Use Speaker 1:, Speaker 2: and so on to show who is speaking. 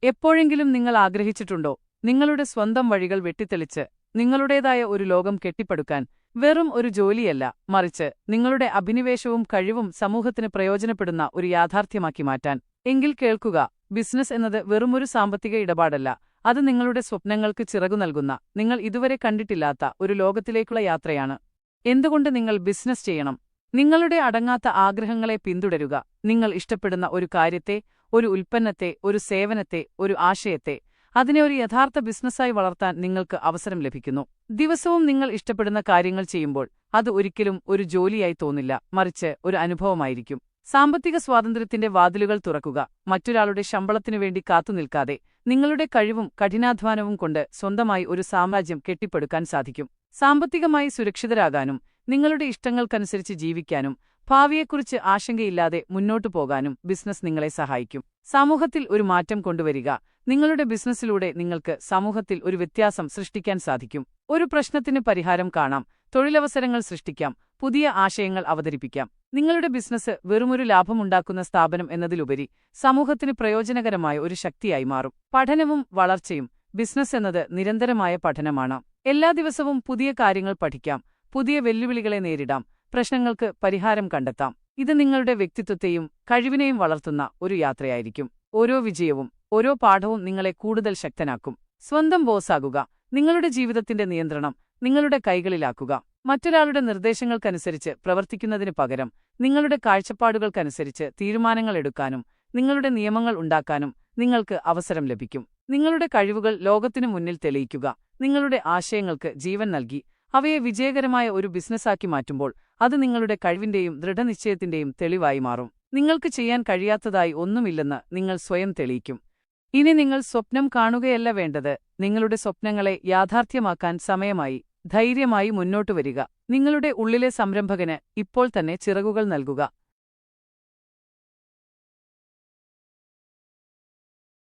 Speaker 1: എപ്പോഴെങ്കിലും നിങ്ങൾ ആഗ്രഹിച്ചിട്ടുണ്ടോ നിങ്ങളുടെ സ്വന്തം വഴികൾ വെട്ടിത്തെളിച്ച് നിങ്ങളുടേതായ ഒരു ലോകം കെട്ടിപ്പടുക്കാൻ? വെറും ഒരു ജോലിയല്ല, മറിച്ച് നിങ്ങളുടെ അഭിനിവേശവും കഴിവും സമൂഹത്തിന് പ്രയോജനപ്പെടുന്ന ഒരു യാഥാർത്ഥ്യമാക്കി മാറ്റാൻ. എങ്കിൽ കേൾക്കുക, ബിസിനസ് എന്നത് വെറുമൊരു സാമ്പത്തിക ഇടപാടല്ല, അത് നിങ്ങളുടെ സ്വപ്നങ്ങൾക്ക് ചിറകു നൽകുന്ന, നിങ്ങൾ ഇതുവരെ കണ്ടിട്ടില്ലാത്ത ഒരു ലോകത്തിലേക്കുള്ള യാത്രയാണ്. എന്തുകൊണ്ട് നിങ്ങൾ ബിസിനസ് ചെയ്യണം? നിങ്ങളുടെ അടങ്ങാത്ത ആഗ്രഹങ്ങളെ പിന്തുടരുക. നിങ്ങൾ ഇഷ്ടപ്പെടുന്ന ഒരു കാര്യത്തെ, ഒരു ഉൽപ്പന്നത്തെ, ഒരു സേവനത്തെ, ഒരു ആശയത്തെ, അതിനെ ഒരു യഥാർത്ഥ ബിസിനസ്സായി വളർത്താൻ നിങ്ങൾക്ക് അവസരം ലഭിക്കുന്നു. ദിവസവും നിങ്ങൾ ഇഷ്ടപ്പെടുന്ന കാര്യങ്ങൾ ചെയ്യുമ്പോൾ അത് ഒരിക്കലും ഒരു ജോലിയായി തോന്നില്ല, മറിച്ച് ഒരു അനുഭവമായിരിക്കും. സാമ്പത്തിക സ്വാതന്ത്ര്യത്തിന്റെ വാതിലുകൾ തുറക്കുക. മറ്റൊരാളുടെ ശമ്പളത്തിനുവേണ്ടി കാത്തുനിൽക്കാതെ നിങ്ങളുടെ കഴിവും കഠിനാധ്വാനവും കൊണ്ട് സ്വന്തമായി ഒരു സാമ്രാജ്യം കെട്ടിപ്പടുക്കാൻ സാധിക്കും. സാമ്പത്തികമായി സുരക്ഷിതരാകാനും നിങ്ങളുടെ ഇഷ്ടങ്ങൾക്കനുസരിച്ച് ജീവിക്കാനും ഭാവിയെക്കുറിച്ച് ആശങ്കയില്ലാതെ മുന്നോട്ടു പോകാനും ബിസിനസ് നിങ്ങളെ സഹായിക്കും. സമൂഹത്തിൽ ഒരു മാറ്റം കൊണ്ടുവരിക. നിങ്ങളുടെ ബിസിനസ്സിലൂടെ നിങ്ങൾക്ക് സമൂഹത്തിൽ ഒരു വ്യത്യാസം സൃഷ്ടിക്കാൻ സാധിക്കും. ഒരു പ്രശ്നത്തിന് പരിഹാരം കാണാം, തൊഴിലവസരങ്ങൾ സൃഷ്ടിക്കാം, പുതിയ ആശയങ്ങൾ അവതരിപ്പിക്കാം. നിങ്ങളുടെ ബിസിനസ് വെറുമൊരു ലാഭമുണ്ടാക്കുന്ന സ്ഥാപനം എന്നതിലുപരി സമൂഹത്തിന് പ്രയോജനകരമായ ഒരു ശക്തിയായി മാറും. പഠനവും വളർച്ചയും. ബിസിനസ് എന്നത് നിരന്തരമായ പഠനമാണ്. എല്ലാ ദിവസവും പുതിയ കാര്യങ്ങൾ പഠിക്കാം, പുതിയ വെല്ലുവിളികളെ നേരിടാം, പ്രശ്നങ്ങൾക്ക് പരിഹാരം കണ്ടെത്താം. ഇത് നിങ്ങളുടെ വ്യക്തിത്വത്തെയും കഴിവിനെയും വളർത്തുന്ന ഒരു യാത്രയായിരിക്കും. ഓരോ വിജയവും, ഓരോ പാഠവും നിങ്ങളെ കൂടുതൽ ശക്തനാക്കും. സ്വന്തം ബോസാകുക. നിങ്ങളുടെ ജീവിതത്തിന്റെ നിയന്ത്രണം നിങ്ങളുടെ കൈകളിലാക്കുക. മറ്റൊരാളുടെ നിർദ്ദേശങ്ങൾക്കനുസരിച്ച് പ്രവർത്തിക്കുന്നതിനു പകരം നിങ്ങളുടെ കാഴ്ചപ്പാടുകൾക്കനുസരിച്ച് തീരുമാനങ്ങൾ എടുക്കാനും നിങ്ങളുടെ നിയമങ്ങൾ ഉണ്ടാക്കാനും നിങ്ങൾക്ക് അവസരം ലഭിക്കും. നിങ്ങളുടെ കഴിവുകൾ ലോകത്തിനു മുന്നിൽ തെളിയിക്കുക. നിങ്ങളുടെ ആശയങ്ങൾക്ക് ജീവൻ നൽകി അവയെ വിജയകരമായ ഒരു ബിസിനസ്സാക്കി മാറ്റുമ്പോൾ അത് നിങ്ങളുടെ കഴിവിന്റെയും ദൃഢനിശ്ചയത്തിന്റെയും തെളിവായി മാറും. നിങ്ങൾക്ക് ചെയ്യാൻ കഴിയാത്തതായി ഒന്നുമില്ലെന്ന് നിങ്ങൾ സ്വയം തെളിയിക്കും. ഇനി നിങ്ങൾ സ്വപ്നം കാണുകയല്ല വേണ്ടത്, നിങ്ങളുടെ സ്വപ്നങ്ങളെ യാഥാർത്ഥ്യമാക്കാൻ സമയമായി. ധൈര്യമായി മുന്നോട്ടുവരിക. നിങ്ങളുടെ ഉള്ളിലെ സംരംഭകന് ഇപ്പോൾ തന്നെ ചിറകുകൾ നൽകുക.